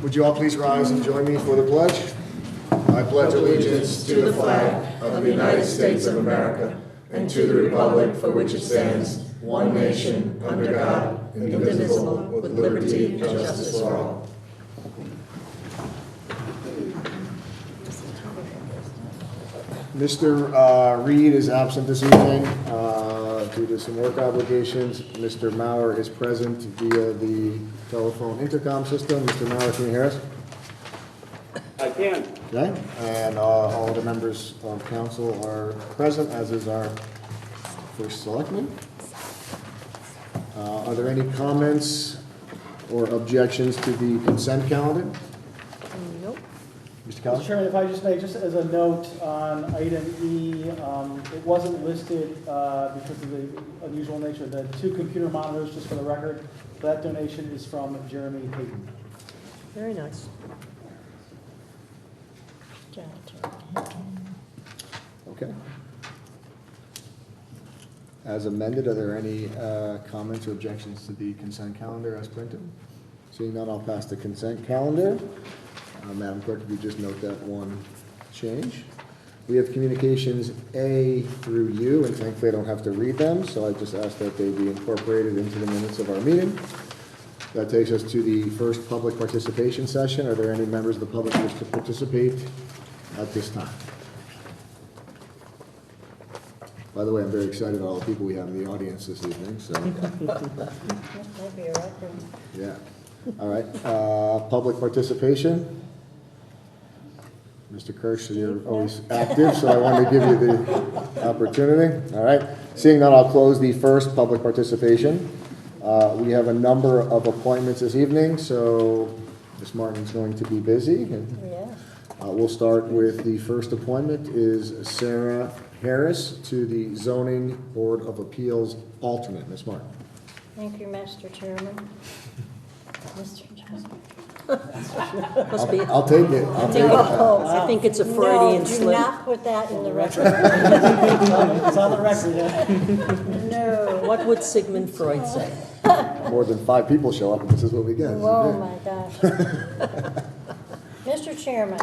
Would you all please rise and join me for the pledge? I pledge allegiance to the flag of the United States of America and to the republic for which it stands, one nation, under God, indivisible, with liberty and justice for all. Mr. Reed is absent this evening due to some work obligations. Mr. Maurer is present via the telephone intercom system. Mr. Maurer, can you hear us? I can. Okay, and all the members of council are present, as is our first selectman. Are there any comments or objections to the consent calendar? Nope. Mr. Mr. Collins? Chairman, if I just make, just as a note on item E, it wasn't listed because of the unusual nature of the 2 computer monitors, just for the record. That donation is from Jeremy Hayden. Very nice. Okay. As amended, are there any comments or objections to the consent calendar as printed? Seeing none, I'll pass the consent calendar. Madam Clerk, if you just note that one change. We have communications A through U, and thankfully I don't have to read them, so I just ask that they be incorporated into the minutes of our meeting. That takes us to the first public participation session. Are there any members of the public who wish to participate at this time? By the way, I'm very excited about all the people we have in the audience this evening, so. That'd be a record. Yeah. All right. Public participation. Mr. Kirsch, you're always active, so I wanted to give you the opportunity. All right. Seeing none, I'll close the first public participation. We have a number of appointments this evening, so Ms. Martin's going to be busy. Yeah. We'll start with the first appointment is Sarah Harris to the Zoning Board of Appeals alternate. Ms. Martin. Thank you, Mr. Chairman. Mr. Chairman. Must be. I'll take it. I'll take it. I think it's a Freudian No, do slip. not put that in the record. It's on the record, yeah. No. What would Sigmund Freud say? More than 5 people show up, and this is what we get. Oh, my gosh. Mr. Chairman,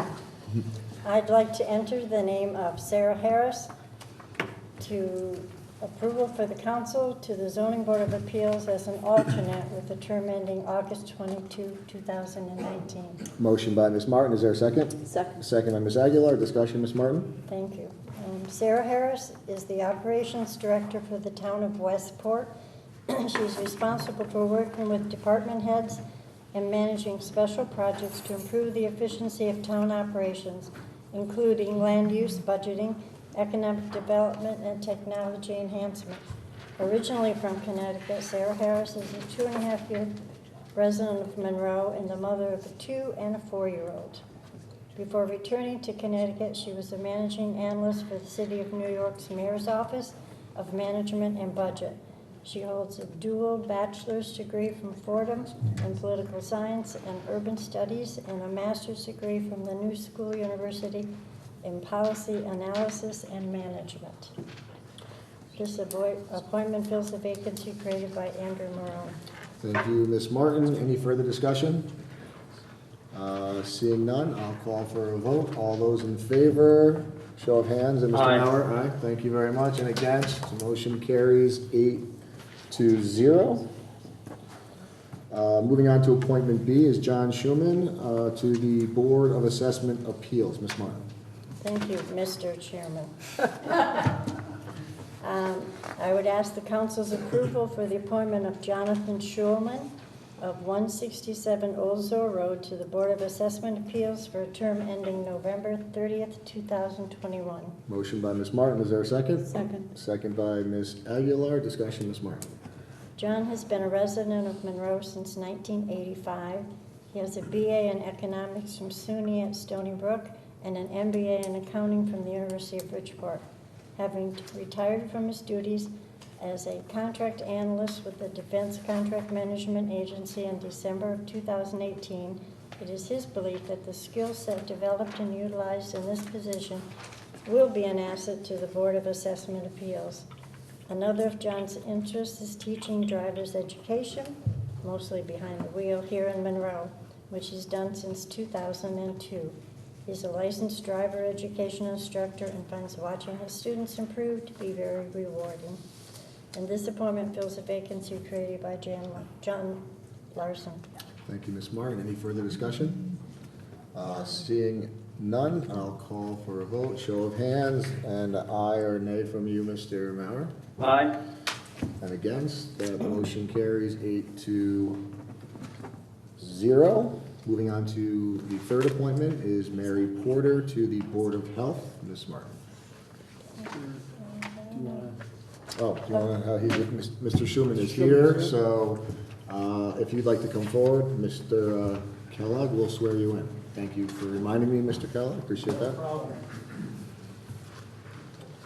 I'd like to enter the name of Sarah Harris to approval for the council to the Zoning Board of Appeals as an alternate with a term ending August 22, 2019. Motion by Ms. Martin. Is there a second? Second. Second by Ms. Aguilar. Discussion, Ms. Martin? Thank you. Sarah Harris is the operations director for the town of Westport. She's responsible for working with department heads and managing special projects to improve the efficiency of town operations, including land use, budgeting, economic development, and technology enhancement. Originally from Connecticut, Sarah Harris is a 2.5-year resident of Monroe and the mother of a 2- and a 4-year-old. Before returning to Connecticut, she was a managing analyst for the City of New York's Mayor's Office of Management and Budget. She holds a dual bachelor's degree from Fordham in political science and urban studies and a master's degree from the New School University in policy analysis and management. This appointment fills the vacancy created by Andrew Monroe. Thank you, Ms. Martin. Any further discussion? Seeing none, I'll call for a vote. All those in favor, show of hands. And Mr. Aye. Maurer? Aye. Thank you very much. And against, the motion carries 8-0. Moving on to appointment B is John Schuman to the Board of Assessment Appeals. Ms. Martin. Thank you, Mr. Chairman. I would ask the council's approval for the appointment of Jonathan Schulman of 167 Old Zor Road to the Board of Assessment Appeals for a term ending November 30th, 2021. Motion by Ms. Martin. Is there a second? Second. Second by Ms. Aguilar. Discussion, Ms. Martin. John has been a resident of Monroe since 1985. He has a BA in economics from SUNY at Stony Brook and an MBA in accounting from the University of Bridgeport. Having retired from his duties as a contract analyst with the Defense Contract Management Agency in December of 2018, it is his belief that the skill set developed and utilized in this position will be an asset to the Board of Assessment Appeals. Another of John's interests is teaching driver's education, mostly behind the wheel, here in Monroe. which he's done since 2002. He's a licensed driver education instructor and finds watching his students improve to be very rewarding. And this appointment fills a vacancy created by John Larson. Thank you, Ms. Martin. Any further discussion? Seeing none, I'll call for a vote. Show of hands, and aye or nay from you, Mr. Maurer. Aye. And against, that motion carries 8-0. Moving on to the third appointment is Mary Porter to the Board of Health. Ms. Martin. Do you wanna? Oh, do you want to, Mr. Schuman is here, so if you'd like to come forward, Mr. Kellogg will swear you in. Thank you for reminding me, Mr. Kellogg. Appreciate that. No problem.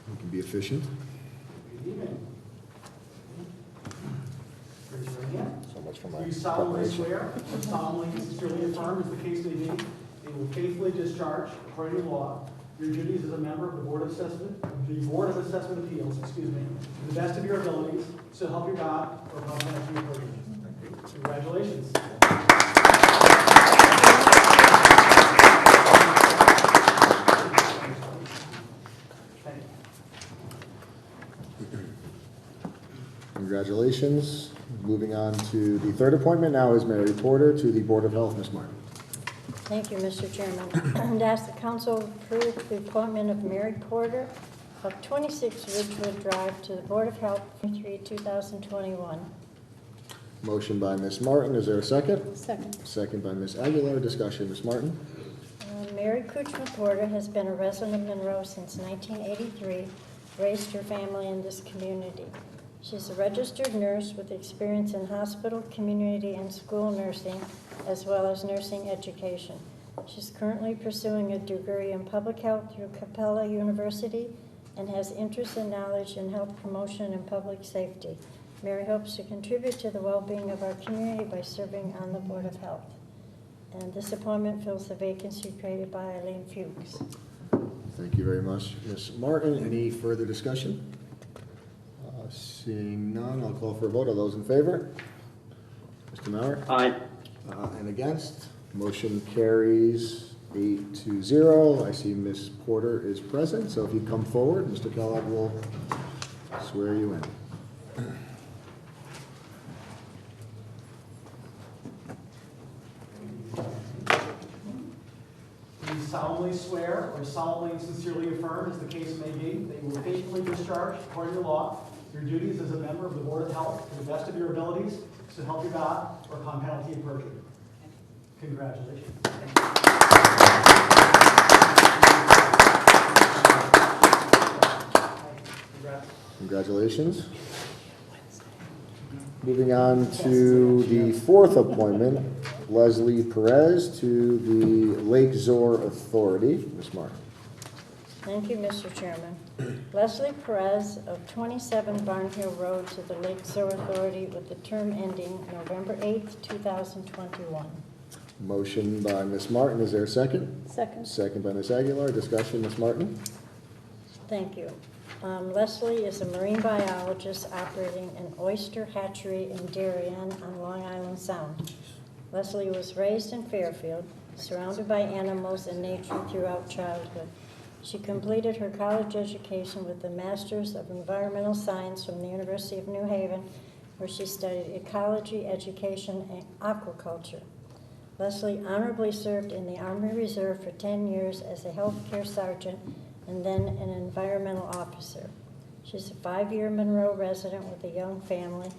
You can be efficient. Good evening. Raise your right hand. So much for Do my you solemnly preparation. swear or solemnly and sincerely affirm, as the case may be, that you will faithfully discharge, according to law, your duties as a member of the Board of Assessment Appeals, to the best of your abilities, so help you God, or upon penalty of perjury. Congratulations. Thank you. Congratulations. Moving on to the third appointment now is Mary Porter to the Board of Health. Ms. Martin. Thank you, Mr. Chairman. And ask the council approve the appointment of Mary Porter of 26 Ridgewood Drive to the Board of Health for 2021. Motion by Ms. Martin. Is there a second? Second. Second by Ms. Aguilar. Discussion, Ms. Martin. Mary Kuchma Porter has been a resident of Monroe since 1983, raised her family in this community. She's a registered nurse with experience in hospital, community, and school nursing, as well as nursing education. She's currently pursuing a degree in public health through Capella University and has interest and knowledge in health promotion and public safety. Mary hopes to contribute to the well-being of our community by serving on the Board of Health. And this appointment fills the vacancy created by Eileen Fuchs. Thank you very much, Ms. Martin. Any further discussion? Seeing none, I'll call for a vote. All those in favor? Mr. Maurer? Aye. And against? Motion carries 8-0. I see Ms. Porter is present, so if you come forward, Mr. Kellogg will swear you in. Do you solemnly swear or solemnly and sincerely affirm, as the case may be, that you will faithfully discharge, according to law, your duties as a member of the Board of Health to the best of your abilities, so help you God, or upon penalty of perjury? Congratulations. Congrats. Congratulations. Moving on to the fourth appointment, Leslie Perez to the Lake Zor Authority. Ms. Martin. Thank you, Mr. Chairman. Leslie Perez of 27 Barn Hill Road to the Lake Zor Authority with the term ending November 8th, 2021. Motion by Ms. Martin. Is there a second? Second. Second by Ms. Aguilar. Discussion, Ms. Martin. Thank you. Leslie is a marine biologist operating an oyster hatchery in Darien on Long Island Sound. Leslie was raised in Fairfield, surrounded by animals and nature throughout childhood. She completed her college education with a Master's of Environmental Science from the University of New Haven, where she studied ecology, education, and aquaculture. Leslie honorably served in the Army Reserve for 10 years as a healthcare sergeant and then an environmental officer. She's a 5-year Monroe resident with a young family,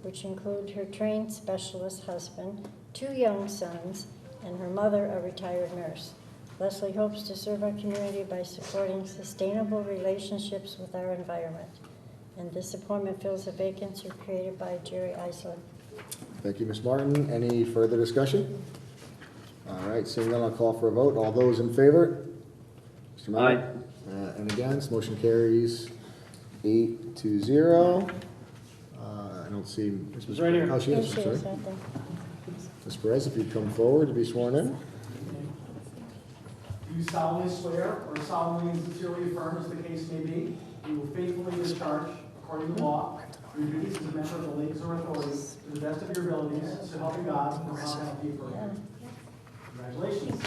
which include her trained specialist husband, 2 young sons, and her mother, a retired nurse. Leslie hopes to serve our community by supporting sustainable relationships with our environment. And this appointment fills a vacancy created by Jerry Eisler. Thank you, Ms. Martin. Any further discussion? All right, seeing none, I'll call for a vote. All those in favor? Mr. Maurer? Aye. And against, motion carries 8-0. I don't see Ms. She's right here. Oh, she Here is, she I'm is, sorry. right there. Ms. Perez, if you'd come forward to be sworn in. Do you solemnly swear or solemnly and sincerely affirm, as the case may be, you will faithfully discharge, according to law, your duties as a member of the Lake Zor Authority to the best of your abilities, so help you God, and upon penalty of perjury? Congratulations.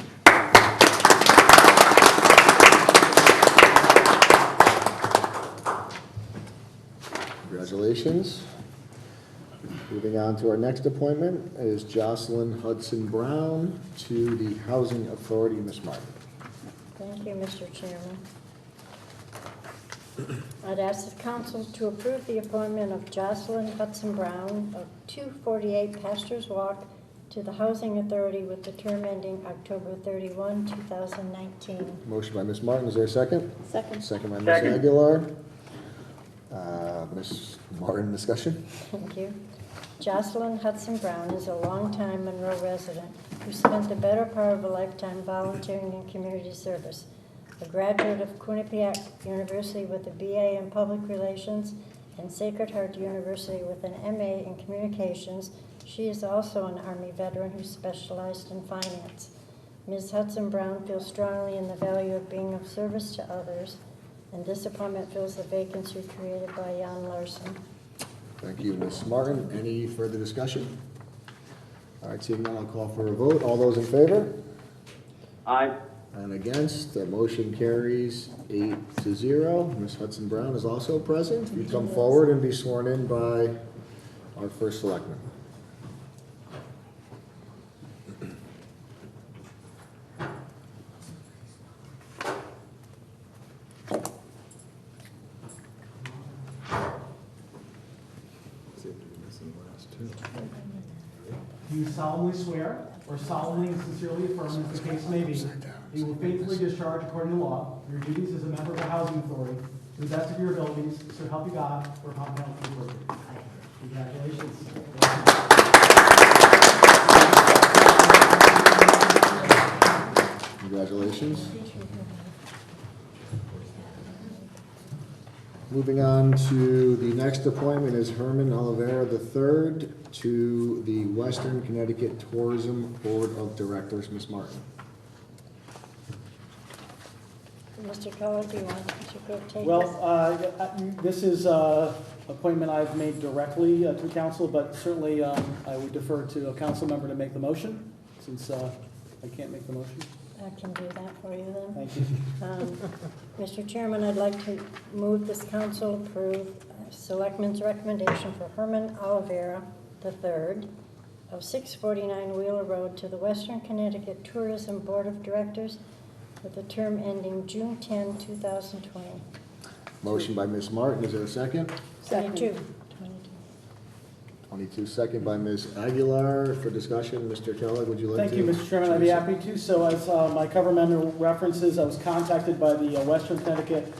Congratulations. Moving on to our next appointment is Jocelyn Hudson Brown to the Housing Authority. Ms. Martin. Thank you, Mr. Chairman. I'd ask the council to approve the appointment of Jocelyn Hudson Brown of 248 Pastors Walk to the Housing Authority with the term ending October 31, 2019. Motion by Ms. Martin. Is there a second? Second. Second by Ms. Second. Aguilar. Ms. Martin, discussion? Thank you. Jocelyn Hudson Brown is a longtime Monroe resident who spent the better part of a lifetime volunteering in community service. A graduate of Quinnipiac University with a BA in Public Relations and Sacred Heart University with an MA in Communications, she is also an Army veteran who specialized in finance. Ms. Hudson Brown feels strongly in the value of being of service to others, and this appointment fills the vacancy created by Jan Larson. Thank you, Ms. Martin. Any further discussion? All right, seeing none, I'll call for a vote. All those in favor? Aye. And against, the motion carries 8-0. Ms. Hudson Brown is also present. You come forward and be sworn in by our first selectman. Do you solemnly swear or solemnly and sincerely affirm, as the case may be, that you will faithfully discharge according to law your duties as a member of the Housing Authority to the best of your abilities, so help you God, or upon penalty of perjury? Congratulations. Congratulations. Moving on to the next appointment is Herman Oliveira III to the Western Connecticut Tourism Board of Directors. Ms. Martin. Mr. Keller, do you want to go take this? Well, this is an appointment I've made directly to the council, but certainly I would defer to a council member to make the motion, since I can't make the motion. I can do that for you then. Thank you. Mr. Chairman, I'd like to move this council approve Selectmen's recommendation for Herman Oliveira III of 649 Wheeler Road to the Western Connecticut Tourism Board of Directors with a term ending June 10, 2020. Motion by Ms. Martin. Is there a second? 22. 22, second by Ms. Aguilar. For discussion, Mr. Keller, would you like to? Thank you, Mr. Chairman. I'd be happy to. So as my cover memo references, I was contacted by the Western Connecticut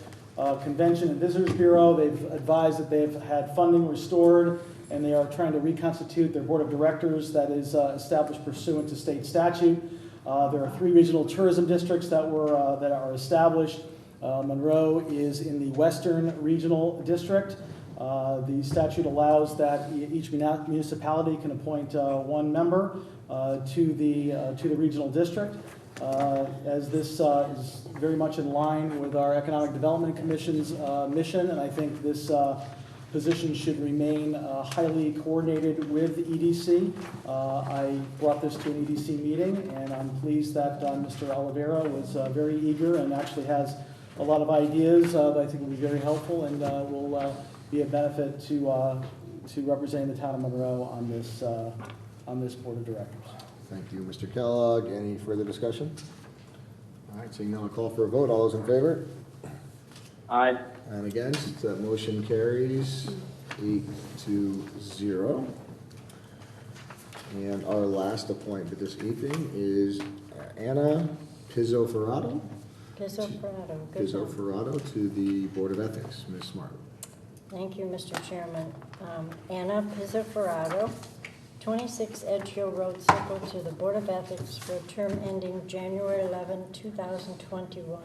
Convention and Visitors Bureau. They've advised that they've had funding restored, and they are trying to reconstitute their board of directors that is established pursuant to state statute. There are 3 regional tourism districts that are established. Monroe is in the Western Regional District. The statute allows that each municipality can appoint 1 member to the regional district. As this is very much in line with our Economic Development Commission's mission, and I think this position should remain highly coordinated with the EDC. I brought this to an EDC meeting, and I'm pleased that Mr. Oliveira was very eager and actually has a lot of ideas that I think will be very helpful and will be a benefit to representing the town of Monroe on this board of directors. Thank you, Mr. Kellogg. Any further discussion? All right, seeing none, I'll call for a vote. All those in favor? Aye. And against, that motion carries 8-0. And our last appointment this evening is Anna Pizzoferrato. Pizzoferrato. Good job. Pizzoferrato to the Board of Ethics. Ms. Smart. Thank you, Mr. Chairman. Anna Pizzoferrato, 26 Edge Hill Road, Circle, to the Board of Ethics for a term ending January 11, 2021.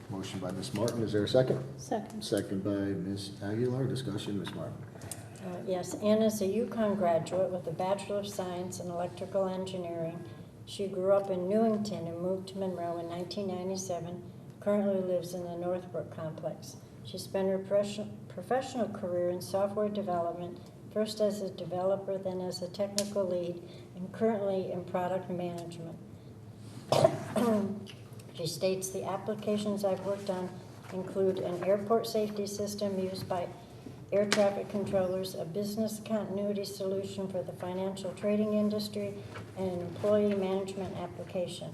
Motion by Ms. Martin. Is there a second? Second. Second by Ms. Aguilar. Discussion, Ms. Martin. Yes, Anna is a UConn graduate with a Bachelor of Science in Electrical Engineering. She grew up in Newington and moved to Monroe in 1997. Currently lives in the Northbrook complex. She spent her professional career in software development, first as a developer, then as a technical lead, and currently in product management. She states the applications I've worked on include an airport safety system used by air traffic controllers, a business continuity solution for the financial trading industry, and an employee management application.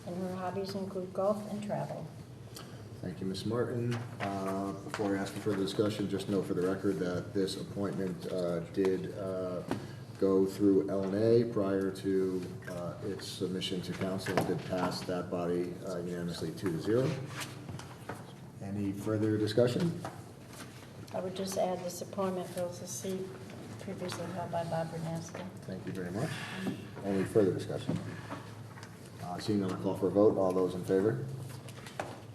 And her hobbies include golf and travel. Thank you, Ms. Martin. Before I ask for further discussion, just note for the record that this appointment did go through L&A prior to its submission to council and did pass that body unanimously 2-0. Any further discussion? I would just add this appointment fills a seat previously held by Bob Renasco. Thank you very much. Any further discussion? Seeing none, I'll call for a vote. All those in favor?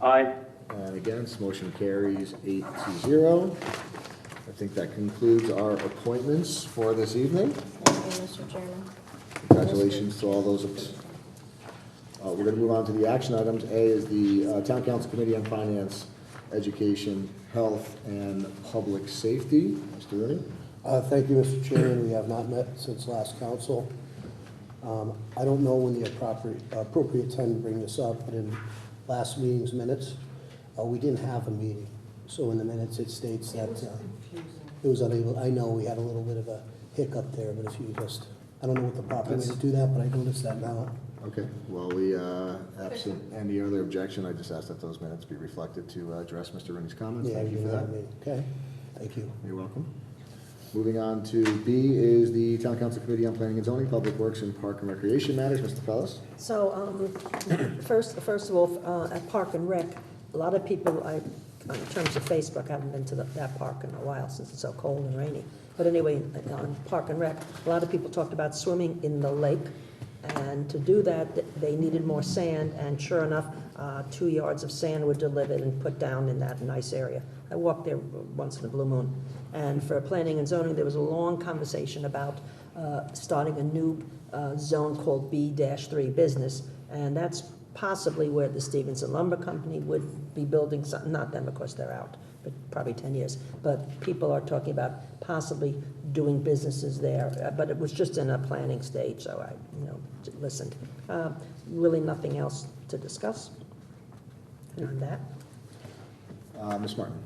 Aye. And against, motion carries 8-0. I think that concludes our appointments for this evening. Thank you, Mr. Chairman. Congratulations to all those. We're going to move on to the action items. A is the Town Council Committee on Finance, Education, Health, and Public Safety. Mr. Rooney? Thank you, Mr. Chairman. We have not met since last council. I don't know when the appropriate time to bring this up, but in last meeting's minutes, we didn't have a meeting. So in the minutes, it states that it was unable. I know we had a little bit of a hiccup there, but if you just, I don't know what the proper way to do that, but I noticed that now. Okay, well, we, absent any other objection, I just ask that those minutes be reflected to address Mr. Rooney's comments. Yeah, Thank you for that. Okay, thank you. You're welcome. Moving on to B is the Town Council Committee on Planning and Zoning, Public Works, and Park and Recreation Matters. Mr. Fellows? So, first of all, at Park and Rec, a lot of people, in terms of Facebook, I haven't been to that park in a while since it's so cold and rainy. But anyway, on Park and Rec, a lot of people talked about swimming in the lake. And to do that, they needed more sand, and sure enough, 2 yards of sand were delivered and put down in that nice area. I walked there once in a blue moon. And for planning and zoning, there was a long conversation about starting a new zone called B-3 business, and that's possibly where the Stevenson Lumber Company would be building something, not them, of course, they're out, but probably 10 years. But people are talking about possibly doing businesses there, but it was just in a planning stage, so I, listened. Really nothing else to discuss on that. Ms. Martin?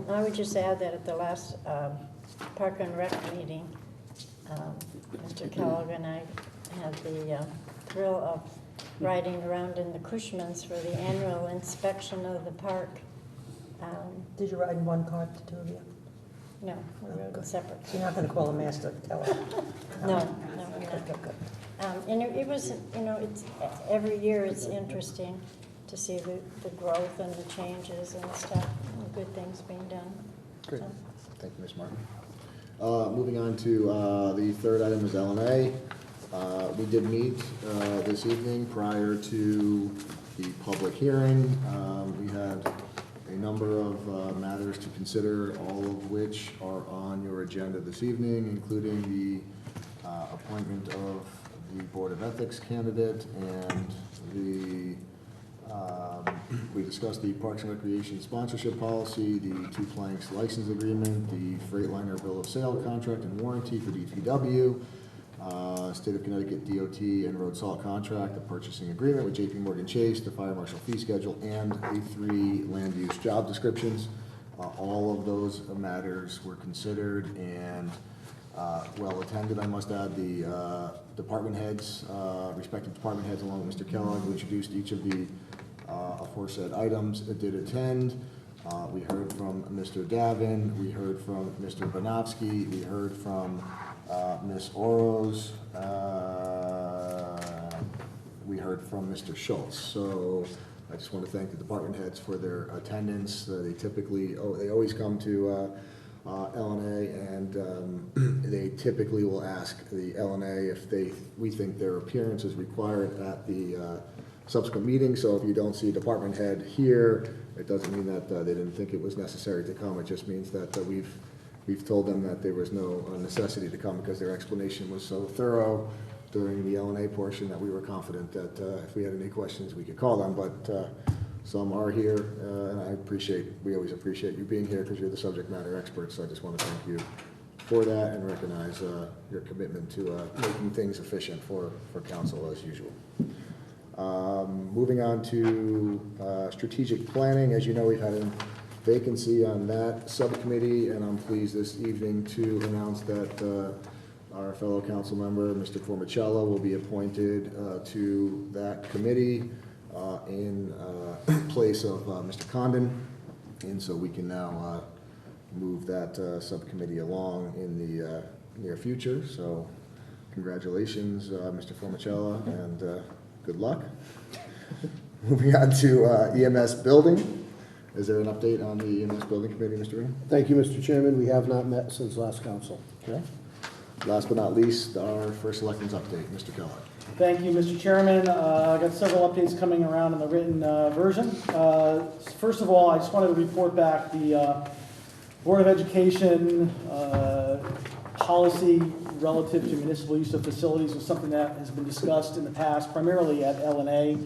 I would just add that at the last Park and Rec meeting, Mr. Kellogg and I had the thrill of riding around in the Cushmans for the annual inspection of the park. Did you ride in one car, the two of you? No, we rode good. separate. You're not going to call a master teller? No, we're not. Good. And it was, it's every year it's interesting to see the growth and the changes and stuff, and good things being done. Great. So, Thank you, Ms. Martin. Moving on to the third item is L&A. We did meet this evening prior to the public hearing. We had a number of matters to consider, all of which are on your agenda this evening, including the appointment of the Board of Ethics candidate and we discussed the Parks and Recreation sponsorship policy, the Two Planks license agreement, the Freightliner bill of sale contract and warranty for DPW, State of Connecticut DOT and road salt contract, the purchasing agreement with JP Morgan Chase, the fire marshal fee schedule, and the 3 land use job descriptions. All of those matters were considered and well attended. I must add the department heads, respective department heads, along with Mr. Kellogg, who introduced each of the aforesaid items, did attend. We heard from Mr. Davin, we heard from Mr. Banofsky, we heard from Ms. Oroz, we heard from Mr. Schultz. So I just want to thank the department heads for their attendance. They typically, they always come to L&A, and they typically will ask the L&A if we think their appearance is required at the subsequent meeting. So if you don't see a department head here, it doesn't mean that they didn't think it was necessary to come. It just means that we've told them that there was no necessity to come because their explanation was so thorough during the L&A portion that we were confident that if we had any questions, we could call them. But some are here, and we always appreciate you being here because you're the subject matter experts. So I just want to thank you for that and recognize your commitment to making things efficient for council as usual. Moving on to strategic planning. As you know, we've had a vacancy on that subcommittee, and I'm pleased this evening to announce that our fellow council member, Mr. Formicello, will be appointed to that committee in place of Mr. Condon. And so we can now move that subcommittee along in the near future. So congratulations, Mr. Formicello, and good luck. Moving on to EMS building. Is there an update on the EMS building committee, Mr. Green? Thank you, Mr. Chairman. We have not met since last council. Okay. Last but not least, our first selectmen's update, Mr. Keller. Thank you, Mr. Chairman. I got several updates coming around in the written version. First of all, I just wanted to report back the Board of Education policy relative to municipal use of facilities was something that has been discussed in the past, primarily at L&A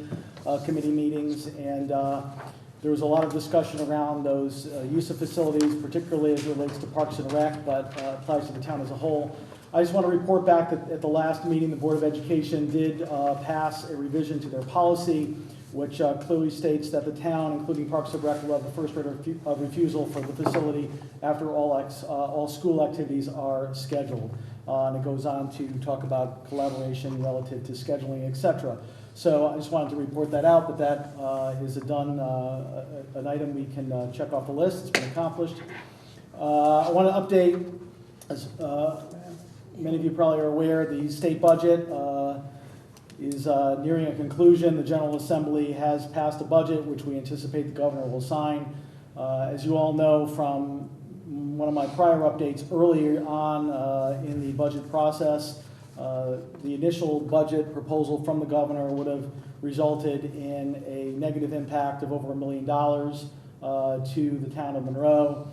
committee meetings, and there was a lot of discussion around those use of facilities, particularly as it relates to Parks and Rec, but applies to the town as a whole. I just want to report back that at the last meeting, the Board of Education did pass a revision to their policy, which clearly states that the town, including Parks and Rec, will have the first right of refusal for the facility after all school activities are scheduled. And it goes on to talk about collaboration relative to scheduling, etc. So I just wanted to report that out, that is an item we can check off the list. It's been accomplished. I want to update, as many of you probably are aware, the state budget is nearing a conclusion. The General Assembly has passed a budget, which we anticipate the governor will sign. As you all know from one of my prior updates earlier on in the budget process, the initial budget proposal from the governor would have resulted in a negative impact of over $1 million to the town of Monroe.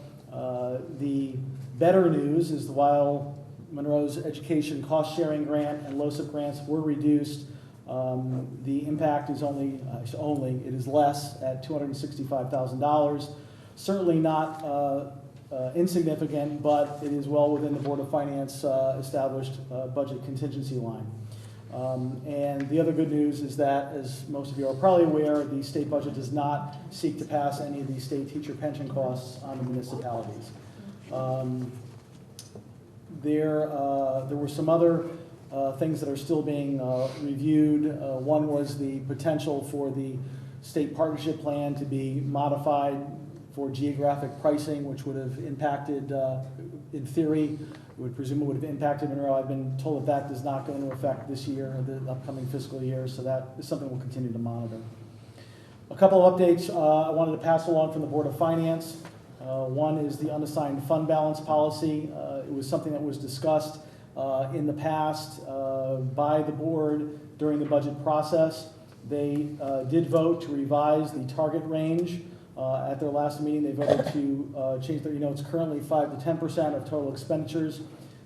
The better news is while Monroe's education cost-sharing grant and LOCIP grants were reduced, the impact is it is less at $265,000. Certainly not insignificant, but it is well within the Board of Finance established budget contingency line. And the other good news is that, as most of you are probably aware, the state budget does not seek to pass any of the state teacher pension costs on the municipalities. There were some other things that are still being reviewed. One was the potential for the state partnership plan to be modified for geographic pricing, which would have impacted, in theory, would presumably would have impacted Monroe. I've been told that does not go into effect this year, or the upcoming fiscal year, so that is something we'll continue to monitor. A couple of updates I wanted to pass along from the Board of Finance. One is the unassigned fund balance policy. It was something that was discussed in the past by the board during the budget process. They did vote to revise the target range. At their last meeting, they voted to change their, it's currently 5 to 10% of total expenditures.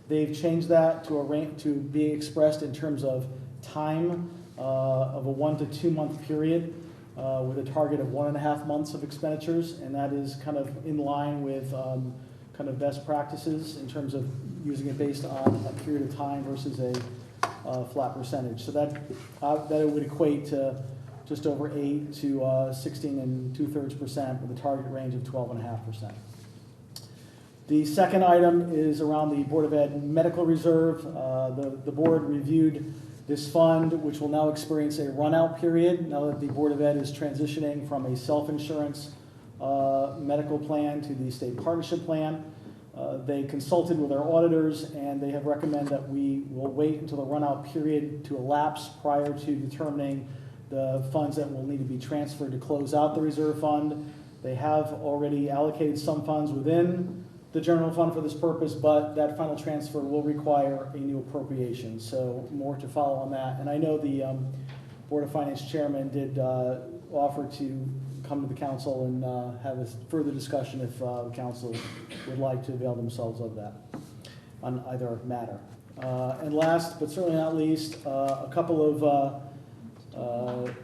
They've changed that to a range to be expressed in terms of time of a 1 to 2 month period with a target of 1.5 months of expenditures, and that is kind of in line with kind of best practices in terms of using it based on a period of time versus a flat percentage. So that it would equate to just over 8 to 16 2/3% with a target range of 12.5%. The second item is around the Board of Ed medical reserve. The board reviewed this fund, which will now experience a run-out period now that the Board of Ed is transitioning from a self-insurance medical plan to the state partnership plan. They consulted with our auditors, and they have recommended that we will wait until the run-out period to elapse prior to determining the funds that will need to be transferred to close out the reserve fund. They have already allocated some funds within the general fund for this purpose, but that final transfer will require a new appropriation. So more to follow on that. And I know the Board of Finance chairman did offer to come to the council and have a further discussion if the council would like to avail themselves of that on either matter. And last, but certainly not least, a couple of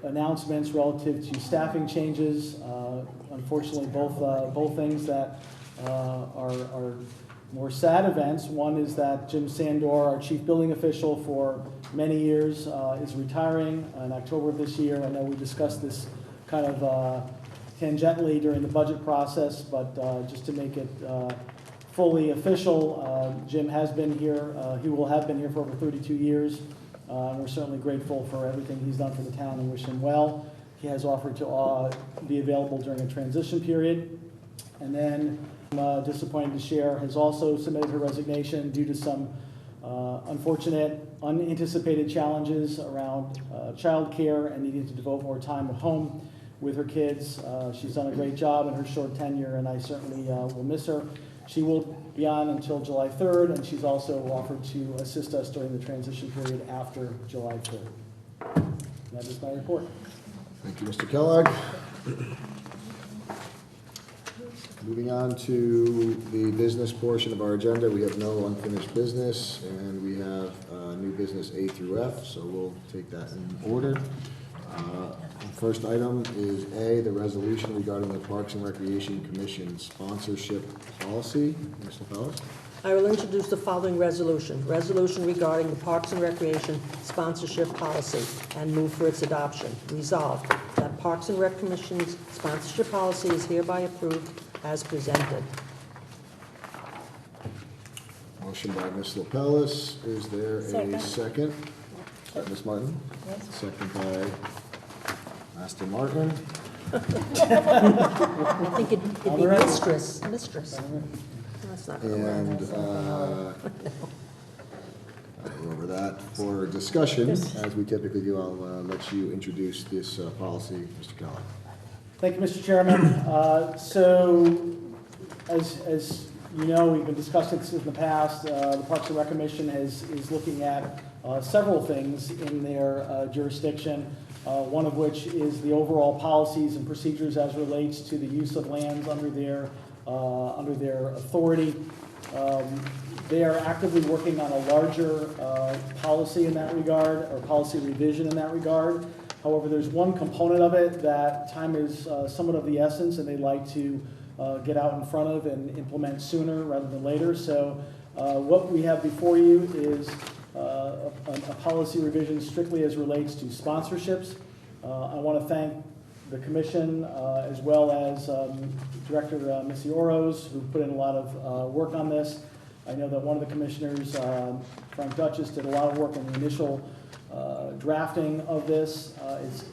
announcements relative to staffing changes. Unfortunately, both things that are more sad events. One is that Jim Sandor, our chief building official for many years, is retiring in October of this year. I know we discussed this kind of tangentially during the budget process, but just to make it fully official, Jim has been here. He will have been here for over 32 years. We're certainly grateful for everything he's done for the town and wish him well. He has offered to be available during a transition period. And then, I'm disappointed to share, has also submitted her resignation due to some unfortunate, unanticipated challenges around childcare and needing to devote more time at home with her kids. She's done a great job in her short tenure, and I certainly will miss her. She will be on until July 3rd, and she's also offered to assist us during the transition period after July 3rd. And that is my report. Thank you, Mr. Kellogg. Moving on to the business portion of our agenda, we have no unfinished business, and we have new business A through F, so we'll take that in order. First item is A, the resolution regarding the Parks and Recreation Commission sponsorship policy. Ms. LaPellis? I will introduce the following resolution. Resolution regarding the Parks and Recreation sponsorship policy and move for its adoption. Resolved that Parks and Rec Commission's sponsorship policy is hereby approved as presented. Motion by Ms. LaPellis. Is there a Second. second? Ms. Martin? Yes. Second by Master Martin. I think it'd be mistress. That's not gonna work. And I'll go over that for discussion. As we typically do, I'll let you introduce this policy, Mr. Kellogg. Thank you, Mr. Chairman. So, as you know, we've been discussing this in the past. The Parks and Rec Commission is looking at several things in their jurisdiction, one of which is the overall policies and procedures as relates to the use of lands under their authority. They are actively working on a larger policy in that regard, or policy revision in that regard. However, there's one component of it that time is somewhat of the essence, and they'd like to get out in front of and implement sooner rather than later. So what we have before you is a policy revision strictly as relates to sponsorships. I want to thank the commission as well as Director Missy Oros, who put in a lot of work on this. I know that one of the commissioners, Frank Duchess, did a lot of work on the initial drafting of this.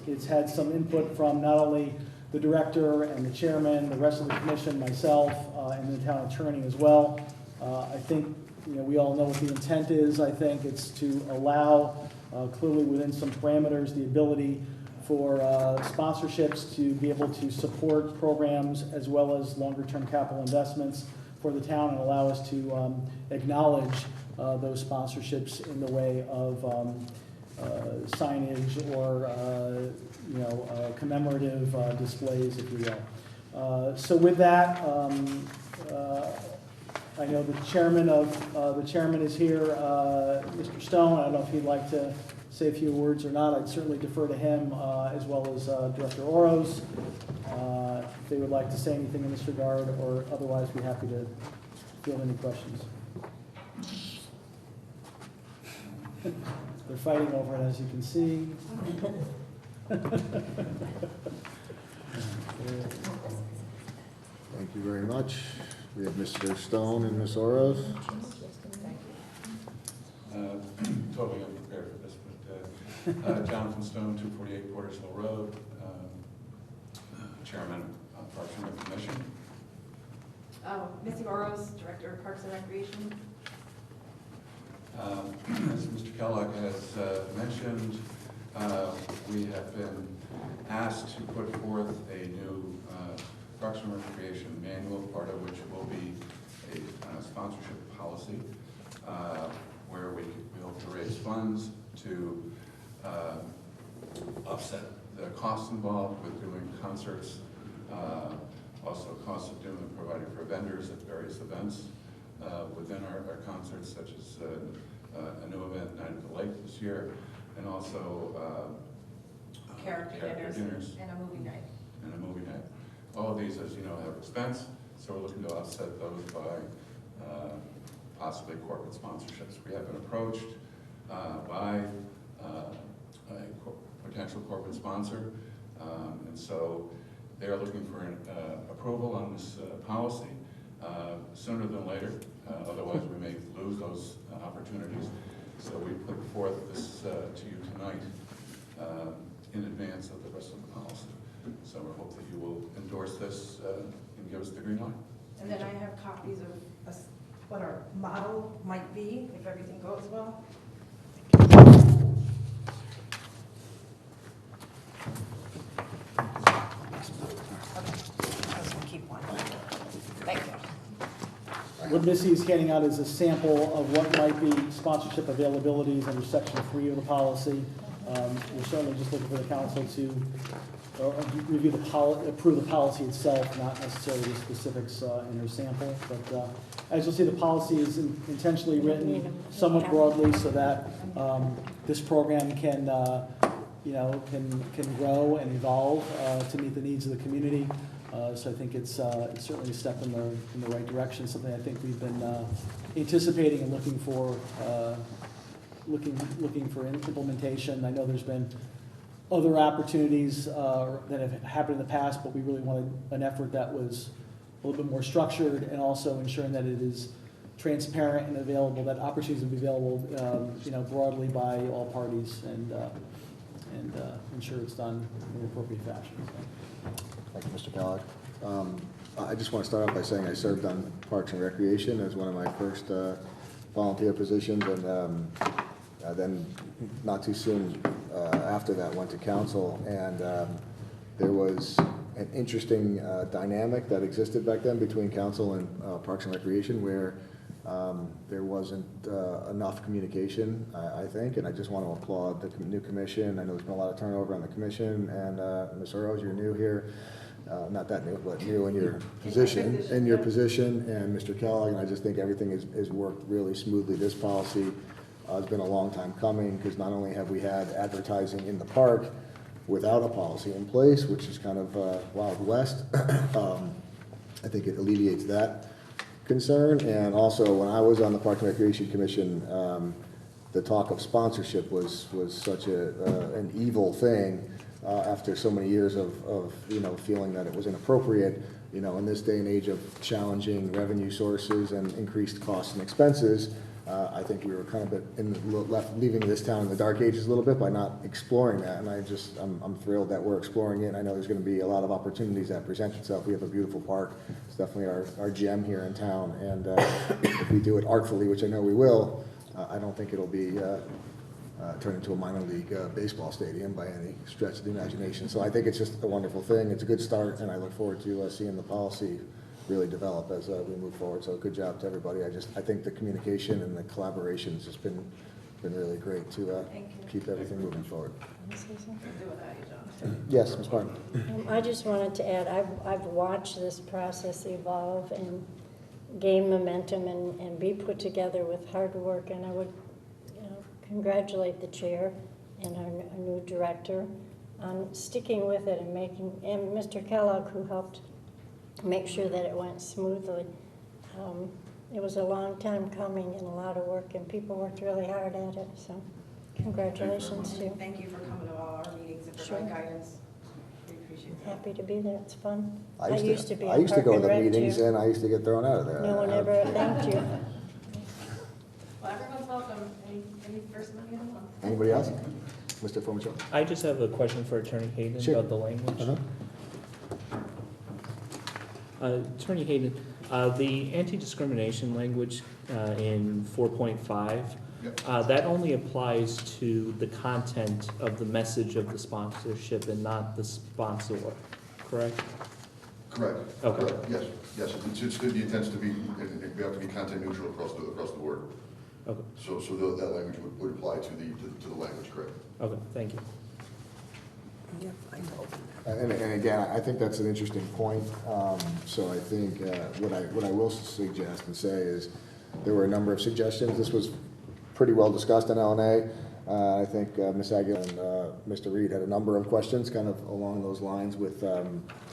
It's had some input from not only the director and the chairman, the rest of the commission, myself, and the town attorney as well. I think we all know what the intent is. I think it's to allow, clearly within some parameters, the ability for sponsorships to be able to support programs as well as longer-term capital investments for the town, and allow us to acknowledge those sponsorships in the way of signage or commemorative displays, if you will. So with that, I know the chairman is here, Mr. Stone. I don't know if he'd like to say a few words or not. I'd certainly defer to him as well as Director Oros. If they would like to say anything in this regard, or otherwise be happy to field any questions. They're fighting over it, as you can see. Thank you very much. We have Mr. Stone and Ms. Oros. Totally unprepared for this, but Jonathan Stone, 248 Porter's Hill Road, Chairman of Parks and Rec Commission. Missy Oros, Director of Parks and Recreation. As Mr. Kellogg has mentioned, we have been asked to put forth a new Parks and Recreation manual, part of which will be a sponsorship policy, where we hope to raise funds to offset the costs involved with doing concerts, also costs of doing and providing for vendors at various events within our concerts, such as a new event, Night at the Lake this year, and also Character dinners and a movie night. All of these, as you know, have expense, so we're looking to offset those by possibly corporate sponsorships. We have been approached by a potential corporate sponsor, and so they are looking for an approval on this policy sooner than later. Otherwise, we may lose those opportunities. So we put forth this to you tonight in advance of the rest of the policy. So we hope that you will endorse this and give us the green light. And then I have copies of what our model might be if everything goes well. Keep one. Thank you. What Missy is handing out is a sample of what might be sponsorship availabilities under section 3 of the policy. We're certainly just looking for the council to review approve the policy itself, not necessarily the specifics in her sample. But as you'll see, the policy is intentionally written somewhat broadly so that this program can, can grow and evolve to meet the needs of the community. So I think it's certainly a step in the right direction, something I think we've been anticipating and looking for implementation. I know there's been other opportunities that have happened in the past, but we really wanted an effort that was a little bit more structured and also ensuring that it is transparent and available, that opportunities will be available, broadly by all parties and ensure it's done in an appropriate fashion. So. Thank you, Mr. Kellogg. I just want to start off by saying I served on Parks and Recreation as one of my first volunteer positions, and then not too soon after that went to council, and there was an interesting dynamic that existed back then between council and Parks and Recreation where there wasn't enough communication, I think, and I just want to applaud the new commission. I know there's been a lot of turnover on the commission, and Ms. Earls, you're new here. Not that new, but new in your position, and Mr. Kellogg, and I just think everything has worked really smoothly. This policy has been a long time coming, because not only have we had advertising in the park without a policy in place, which is kind of Wild West, I think it alleviates that concern. And also, when I was on the Park and Recreation Commission, the talk of sponsorship was such an evil thing. After so many years of feeling that it was inappropriate, in this day and age of challenging revenue sources and increased costs and expenses, I think we were kind of leaving this town in the dark ages a little bit by not exploring that. And I'm thrilled that we're exploring it. And I know there's going to be a lot of opportunities that present itself. We have a beautiful park. It's definitely our gem here in town. And if we do it artfully, which I know we will, I don't think it'll be turn into a minor league baseball stadium by any stretch of the imagination. So I think it's just a wonderful thing. It's a good start, and I look forward to seeing the policy really develop as we move forward. So good job to everybody. I think the communication and the collaboration has just been really great to keep everything moving forward. Yes, Ms. Martin. I just wanted to add, I've watched this process evolve and gain momentum and be put together with hard work, and I would congratulate the chair and our new director on sticking with it and Mr. Kellogg, who helped make sure that it went smoothly. It was a long time coming and a lot of work, and people worked really hard at it, so congratulations to you. Thank you for coming to all our meetings and providing guidance. We appreciate that. Happy to be there, it's fun. I used to go to the meetings, and I used to get thrown out of there. No one ever thanked you. Well, everyone's welcome. Any person on the other one? Anybody else? Mr. Formichel? I just have a question for Attorney Hayden Sure. about the language. Attorney Hayden, the anti-discrimination language in 4.5, that only applies to the content of the message of the sponsorship and not the sponsor, correct? Correct. Okay. Correct. Yes. It's the intent to be, we have to be content neutral across the board. Okay. So that language would apply to the language, correct? Okay, thank you. Yeah, I know. And again, I think that's an interesting point. So I think what I will suggest and say is there were a number of suggestions. This was pretty well discussed in LNA. I think Ms. Aguilar and Mr. Reed had a number of questions kind of along those lines with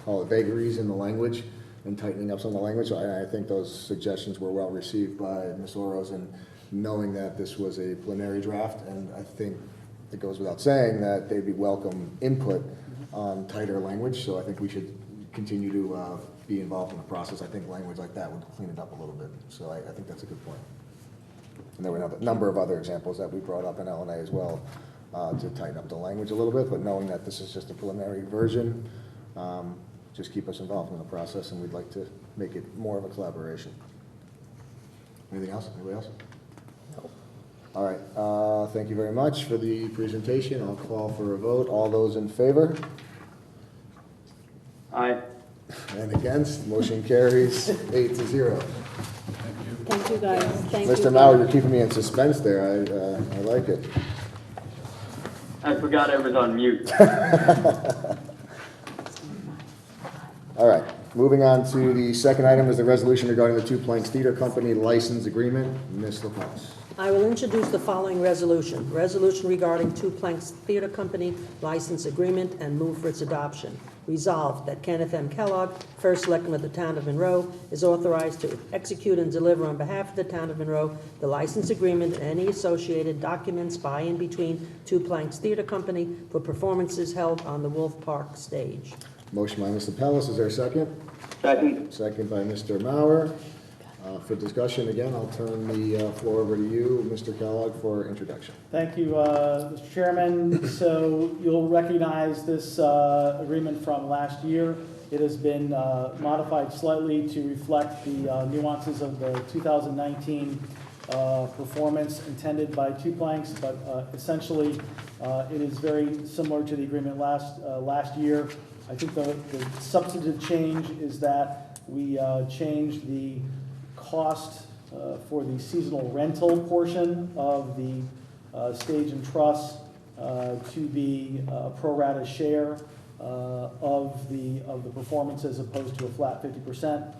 all the vagaries in the language. and tightening up some of the language. So I think those suggestions were well received by Ms. Oros, and knowing that this was a preliminary draft, and I think it goes without saying that they'd be welcome input on tighter language, so I think we should continue to be involved in the process. I think language like that would clean it up a little bit, so I think that's a good point. And there were a number of other examples that we brought up in LNA as well, to tighten up the language a little bit, but knowing that this is just a preliminary version, just keep us involved in the process, and we'd like to make it more of a collaboration. Anything else? Anybody else? No. All right, thank you very much for the presentation. I'll call for a vote. All those in favor? Aye. And against? Motion carries 8-0. Thank you, guys. Thank you. Mr. Mauer, you're keeping me in suspense there. I like it. I forgot I was on mute. All right, moving on to the second item is the resolution regarding the Two Planks Theater Company license agreement. Ms. LaPalance. I will introduce the following resolution. Resolution regarding Two Planks Theater Company license agreement and move for its adoption. Resolved that Kenneth M. Kellogg, First Selectman of the Town of Monroe, is authorized to execute and deliver on behalf of the Town of Monroe the license agreement and any associated documents by and between Two Planks Theater Company for performances held on the Wolf Park stage. Motion by Ms. LaPalance, is there a second? Second. Second by Mr. Mauer. For discussion, again, I'll turn the floor over to you, Mr. Kellogg, for introduction. Thank you, Mr. Chairman. So you'll recognize this agreement from last year. It has been modified slightly to reflect the nuances of the 2019 performance intended by Two Planks, but essentially it is very similar to the agreement last year. I think the substantive change is that we changed the cost for the seasonal rental portion of the stage and truss to be a pro rata share of the performance as opposed to a flat 50%.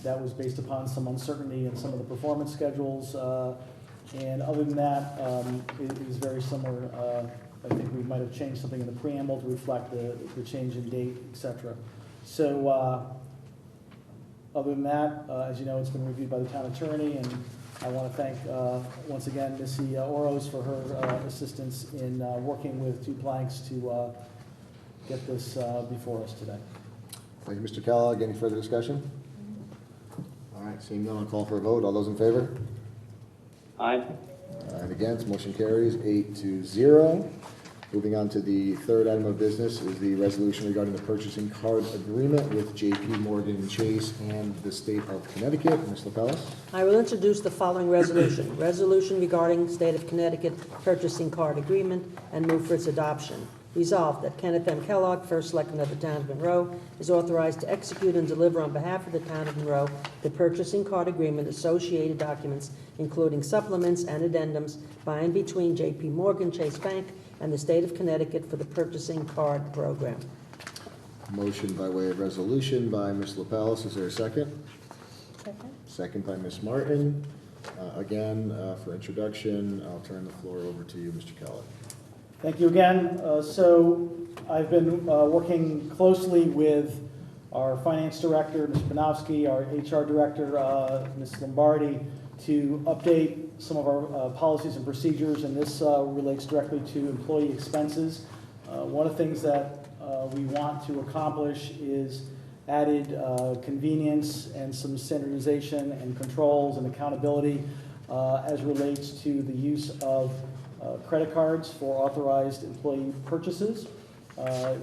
That was based upon some uncertainty in some of the performance schedules. And other than that, it is very similar. I think we might have changed something in the preamble to reflect the change in date, et cetera. So other than that, as you know, it's been reviewed by the town attorney, and I want to thank, once again, Missy Oros for her assistance in working with Two Planks to get this before us today. Thank you, Mr. Kellogg. Any further discussion? All right, seeing none, I'll call for a vote. All those in favor? Aye. And against, motion carries 8-0. Moving on to the third item of business is the resolution regarding the purchasing card agreement with J.P. Morgan Chase and the state of Connecticut. Ms. LaPalance. I will introduce the following resolution. Resolution regarding State of Connecticut purchasing card agreement and move for its adoption. Resolved that Kenneth M. Kellogg, First Selectman of the Town of Monroe, is authorized to execute and deliver on behalf of the Town of Monroe the purchasing card agreement, associated documents, including supplements and addendums by and between J.P. Morgan Chase Bank and the State of Connecticut for the purchasing card program. Motion by way of resolution by Ms. LaPalance. Is there a second? Second. Second by Ms. Martin. Again, for introduction, I'll turn the floor over to you, Mr. Kellogg. Thank you again. So I've been working closely with our finance director, Mr. Panofsky, our HR director, Ms. Lombardi, to update some of our policies and procedures, and this relates directly to employee expenses. One of the things that we want to accomplish is added convenience and some standardization and controls and accountability as relates to the use of credit cards for authorized employee purchases.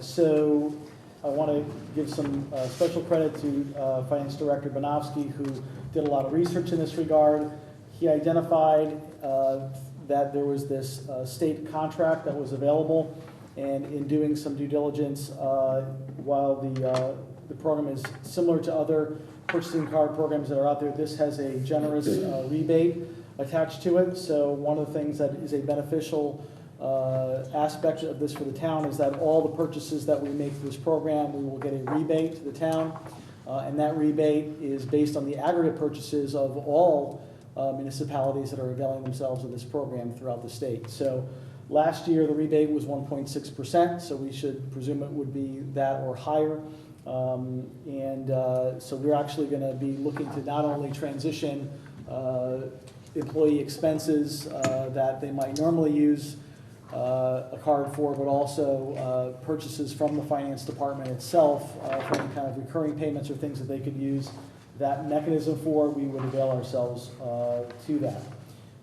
So I want to give some special credit to Finance Director Banofsky, who did a lot of research in this regard. He identified that there was this state contract that was available, and in doing some due diligence, while the program is similar to other purchasing card programs that are out there, this has a generous rebate attached to it. So one of the things that is a beneficial aspect of this for the town is that all the purchases that we make through this program, we will get a rebate to the town, and that rebate is based on the aggregate purchases of all municipalities that are availing themselves of this program throughout the state. So last year the rebate was 1.6%, so we should presume it would be that or higher So we're actually going to be looking to not only transition employee expenses that they might normally use a card for, but also purchases from the finance department itself for any kind of recurring payments or things that they could use that mechanism for. We would avail ourselves to that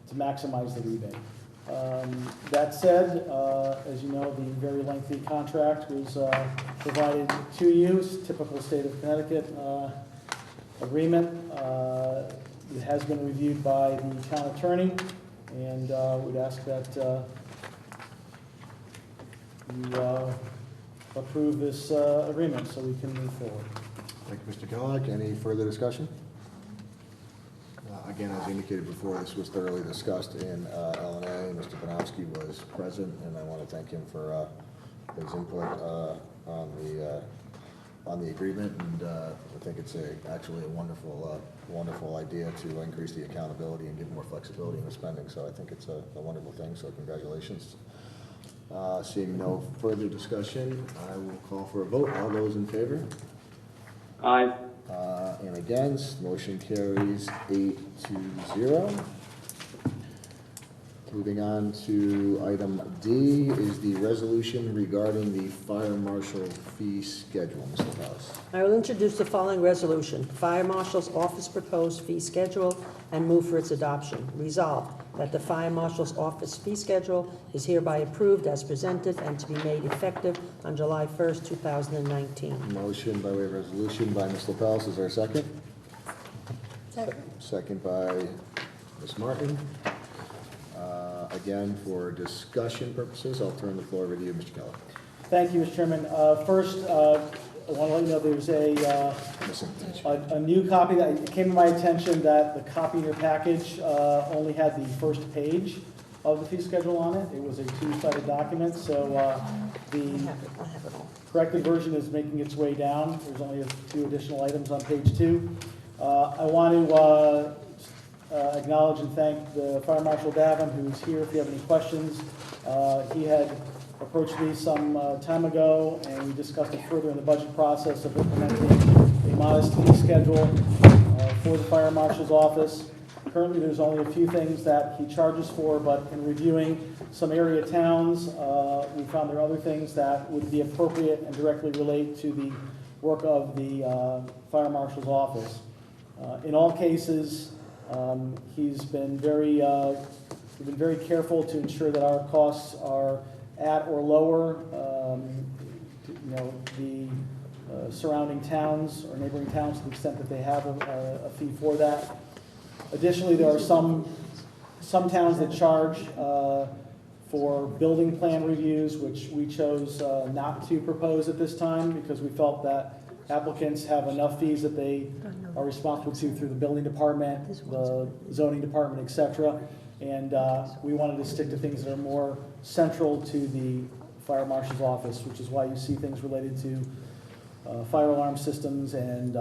to maximize the rebate. That said, as you know, the very lengthy contract was provided to you, typical state of Connecticut agreement. It has been reviewed by the town attorney, and would ask that you approve this agreement so we can move forward. Thank you, Mr. Kellogg. Any further discussion? Again, as indicated before, this was thoroughly discussed in L&A. Mr. Panofsky was present, and I want to thank him for his input on the agreement. And I think it's actually a wonderful idea to increase the accountability and give more flexibility in the spending. So I think it's a wonderful thing. So congratulations. Seeing no further discussion, I will call for a vote. All those in favor? Aye. And against, motion carries 8-0. Moving on to item D is the resolution regarding the fire marshal fee schedule. Mr. House. I will introduce the following resolution. Fire Marshal's Office proposed fee schedule and move for its adoption. Resolved that the Fire Marshal's Office fee schedule is hereby approved as presented and to be made effective on July 1st, 2019. Motion by way of resolution by Ms. LaPelce. Is there a second? Second. Second by Ms. Martin. Again, for discussion purposes, I'll turn the floor over to you, Mr. Keller. Thank you, Mr. Chairman. First, I want to let you know there's a new copy that came to my attention, that the copy in your package only had the first page of the fee schedule on it. It was a two-sided document, so the I have it all. corrected version is making its way down. There's only a few additional items on page 2. I want to acknowledge and thank the Fire Marshal Davin, who's here if you have any questions. He had approached me some time ago, and we discussed it further in the budget process of implementing a modest fee schedule for the Fire Marshal's office. Currently, there's only a few things that he charges for, but in reviewing some area towns, we found there are other things that would be appropriate and directly relate to the work of the Fire Marshal's office. In all cases, he's been very careful to ensure that our costs are at or lower, the surrounding towns or neighboring towns to the extent that they have a fee for that. Additionally, there are some towns that charge for building plan reviews, which we chose not to propose at this time because we felt that applicants have enough fees that they are responsible to through the building department, the zoning department, etc. And we wanted to stick to things that are more central to the fire marshal's office, which is why you see things related to fire alarm systems and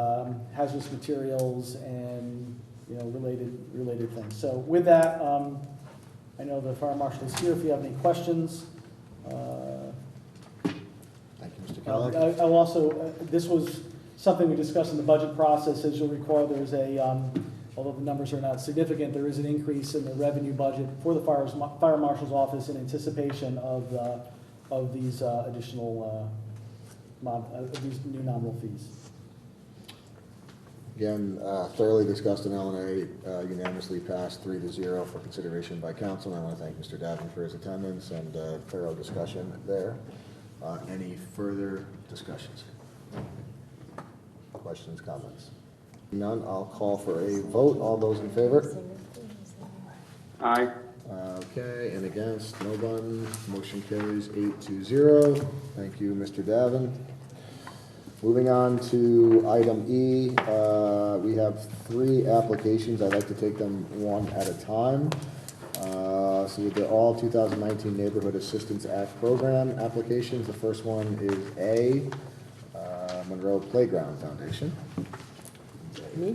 hazardous materials and related things. So with that, I know the fire marshal is here if you have any questions. Thank you, Mr. Kellogg. I will also, this was something we discussed in the budget process. As you'll recall, there's although the numbers are not significant, there is an increase in the revenue budget for the fire marshal's office in anticipation of these additional these new nominal fees. Again, thoroughly discussed in L&A, unanimously passed 3-0 for consideration by council. And I want to thank Mr. Davin for his attendance and thorough discussion there. Any further discussions? Questions, comments? None, I'll call for a vote. All those in favor? Aye. Okay, and against, no one. Motion carries 8-0. Thank you, Mr. Davin. Moving on to item E, we have 3 applications. I'd like to take them one at a time. So they're all 2019 Neighborhood Assistance Act program applications. The first one is Monroe Playground Foundation. Me?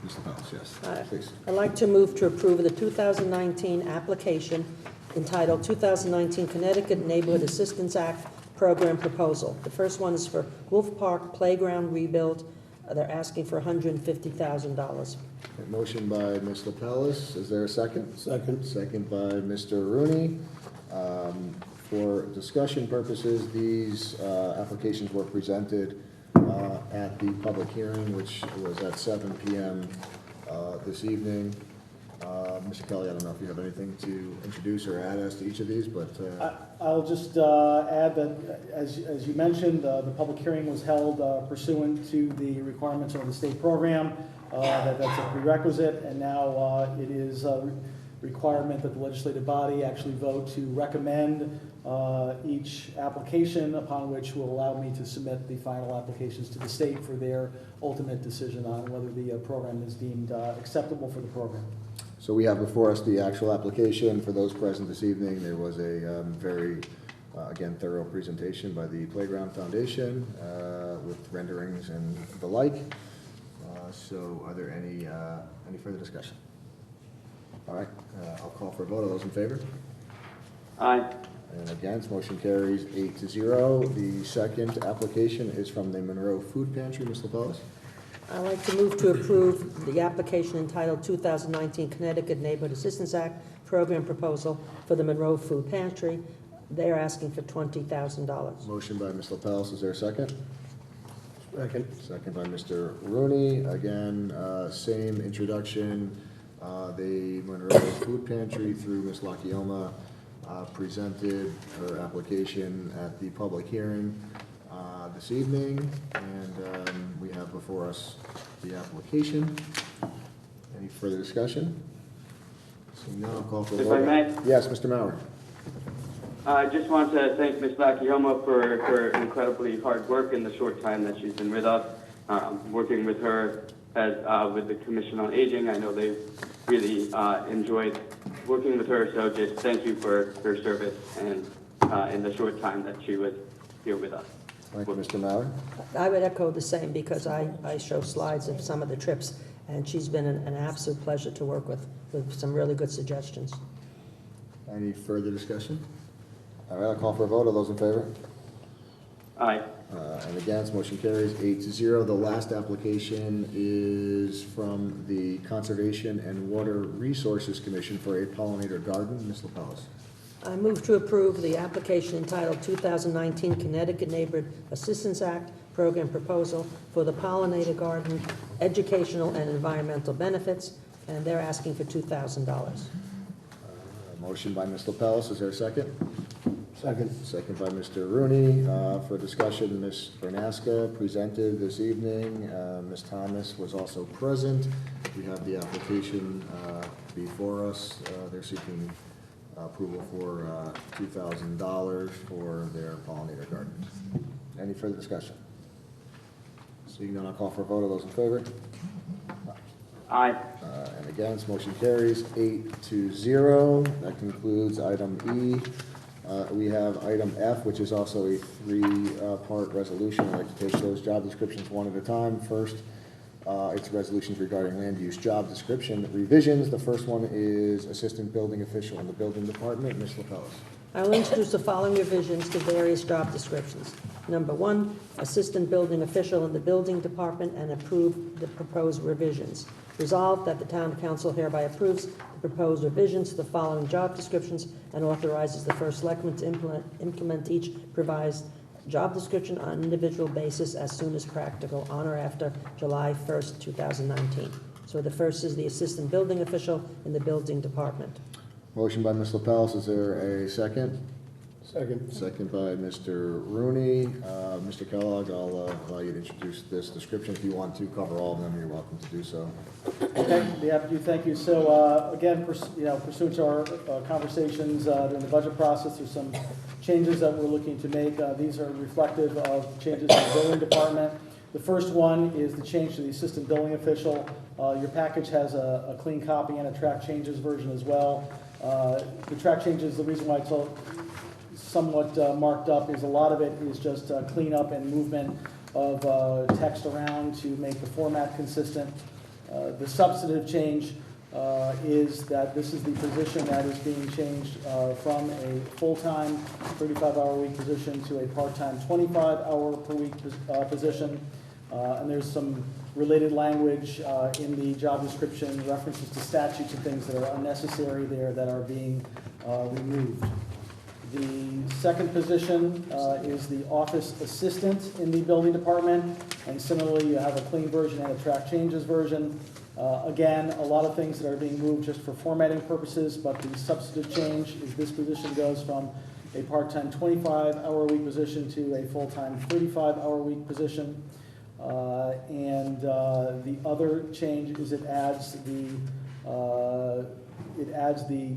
Mr. Phelps, yes, please. I'd like to move to approve the 2019 application entitled 2019 Connecticut Neighborhood Assistance Act program proposal. The first one is for Wolf Park Playground rebuild. They're asking for $150,000. A motion by Ms. LaPellis, is there a second? Second. Second by Mr. Rooney. For discussion purposes, these applications were presented at the public hearing, which was at 7 p.m. This evening. Mr. Kelly, I don't know if you have anything to introduce or add as to each of these, but I'll just add that, as you mentioned, the public hearing was held pursuant to the requirements of the state program. That's a prerequisite, and now it is a requirement that the legislative body actually vote to recommend each application, upon which will allow me to submit the final applications to the state for their ultimate decision on whether the program is deemed acceptable for the program. so we have before us the actual application. For those present this evening, there was a very, again, thorough presentation by the Playground Foundation with renderings and the like. So are there any further discussion? All right, I'll call for a vote. All those in favor? Aye. And against, motion carries 8-0. The second application is from the Monroe Food Pantry. Ms. LaPellis? I'd like to move to approve the application entitled 2019 Connecticut Neighborhood Assistance Act Program Proposal for the Monroe Food Pantry. They're asking for $20,000. Motion by Ms. LaPellis, is there a second? Second. Second by Mr. Rooney. Again, same introduction. The Monroe Food Pantry through Ms. Lakioma presented her application at the public hearing this evening, and we have before us the application. Any further discussion? Seeing none, I'll call for a If vote. I may? Yes, Mr. Maurer. I just want to thank Ms. Lakioma for her incredibly hard work in the short time that she's been with us. Working with her as with the Commission on Aging, I know they've really enjoyed working with her, so just thank you for her service and in the short time that she was here with us. Thank you, Mr. Maurer. I would echo the same because I show slides of some of the trips, and she's been an absolute pleasure to work with some really good suggestions. Any further discussion? All right, I'll call for a vote. All those in favor? Aye. And against, motion carries 8-0. The last application is from the Conservation and Water Resources Commission for a pollinator garden. Ms. LaPellis. I move to approve the application entitled 2019 Connecticut Neighborhood Assistance Act Program Proposal for the Pollinator Garden, Educational and Environmental Benefits, and they're asking for $2,000. Motion by Ms. LaPellis, is there a second? Second. Second by Mr. Rooney. For discussion, Ms. Bernaska presented this evening. Ms. Thomas was also present. We have the application before us. They're seeking approval for $2,000 for their pollinator gardens. Any further discussion? Seeing none, I'll call for a vote. All those in favor? Aye. And against, motion carries 8-0. That concludes item E. We have item F, which is also a three-part resolution. I'd like to take those job descriptions one at a time. First, it's resolutions regarding land use job description revisions. The first one is Assistant Building Official in the Building Department. Ms. LaPellis. I will introduce the following revisions to various job descriptions. Number 1, Assistant Building Official in the Building Department, and approve the proposed revisions. Resolved that the Town Council hereby approves the proposed revisions to the following job descriptions and authorizes the First Selectman to implement each revised job description on an individual basis as soon as practical on or after July 1st, 2019. So the first is the Assistant Building Official in the Building Department. Motion by Ms. LaPellis. Is there a second? Second. Second by Mr. Rooney. Mr. Kellogg, I'll allow you to introduce this description. If you want to cover all of them, you're welcome to do so. Okay, be happy to, thank you. So, again, pursuant to our conversations during the budget process, there's some changes that we're looking to make. These are reflective of changes in the building department. The first one is the change to the assistant building official. Your package has a clean copy and a track changes version as well. The track changes, the reason why it's somewhat marked up is a lot of it is just cleanup and movement of text around to make the format consistent. The substantive change is that this is the position that is being changed from a full-time 35-hour-a-week position to a part-time 25-hour-per-week position. And there's some related language in the job description, references to statutes and things that are unnecessary there that are being removed. The second position is the office assistant in the building department, and similarly, you have a clean version and a track changes version. Again, a lot of things that are being moved just for formatting purposes, but the substantive change is this position goes from a part-time 25-hour-a-week position to a full-time 35-hour-a-week position. And the other change is it adds the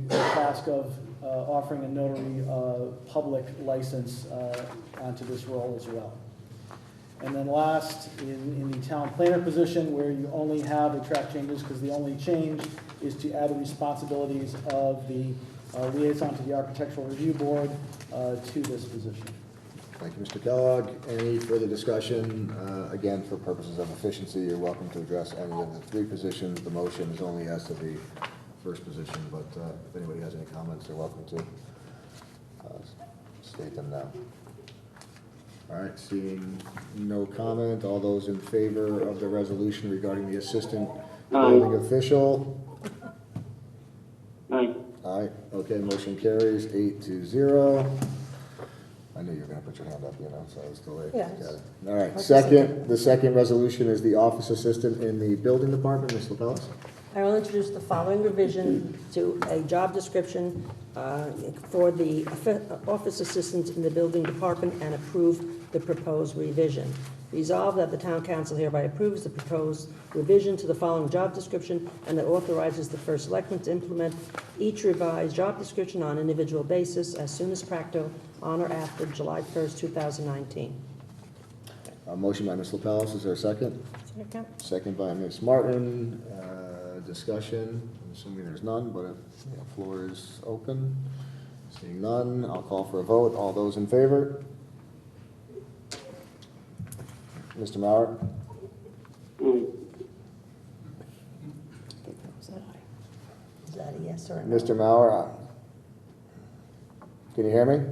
task of offering a notary public license onto this role as well. And then last, in the town planner position, where you only have the track changes, because the only change is to add the responsibilities of the liaison to the architectural review board to this position. Thank you, Mr. Kellogg. Any further discussion? Again, for purposes of efficiency, you're welcome to address any of the three positions. The motion is only as to the first position, but if anybody has any comments, they're welcome to state them now. All right, seeing no comment, all those in favor of the resolution regarding the assistant building official? Aye. Aye, okay, motion carries 8-0. I knew you were gonna put your hand up, so I was delayed. Yes. Got it. All right, the second resolution is the office assistant in the building department, Ms. LaPellis. I will introduce the following revision to a job description for the office assistant in the building department and approve the proposed revision. Resolved that the town council hereby approves the proposed revision to the following job description and that authorizes the first selectman to implement each revised job description on an individual basis as soon as practical on or after July 1st, 2019. Motion by Ms. LaPellis, is there a second? Second. Second by Ms. Martin. Discussion, I'm assuming there's none, but the floor is open. Seeing none, I'll call for a vote. All those in favor? Mr. Mauer? Is that a yes or a no? Mr. Mauer? Can you hear me?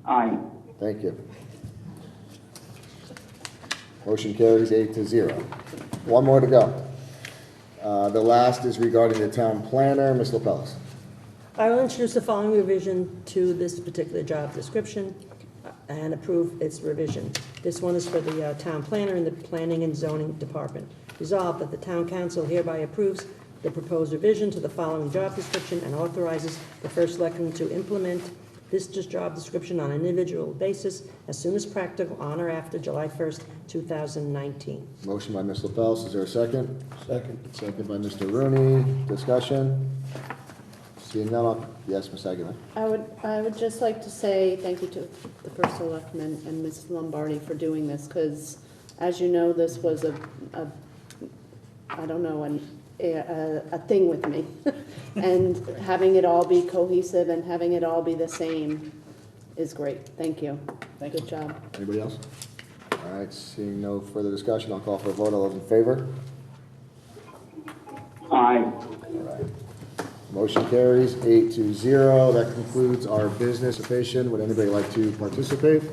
Aye. Thank you. Motion carries 8-0. One more to go. The last is regarding the town planner, Ms. LaPellis. I will introduce the following revision to this particular job description and approve its revision. This one is for the town planner in the planning and zoning department. Resolved that the town council hereby approves the proposed revision to the following job description and authorizes the first selectman to implement this job description on an individual basis as soon as practical on or after July 1st, 2019. Motion by Ms. LaPellis, is there a second? Second. Second by Mr. Rooney. Discussion? Seeing none, yes, Ms. Aguilar. I would just like to say thank you to the first selectman and Ms. Lombardi for doing this, because as you know, this was a thing with me. And having it all be cohesive and having it all be the same is great. Thank you. Thank you. Good job. Anybody else? All right, seeing no further discussion, I'll call for a vote. All those in favor? Aye. All right. Motion carries 8-0. That concludes our business participation. Would anybody like to participate?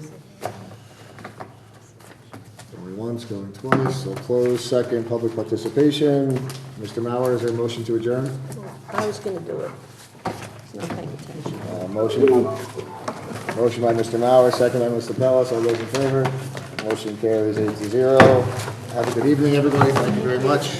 Going once, going twice. So close. Second, public participation. Mr. Mauer, is there a motion to adjourn? I was going to do it. It's not paying attention. Motion by Mr. Mauer, second by Mr. Pellis. All those in favor? Motion carries 8-0. Have a good evening, everybody. Thank you very much.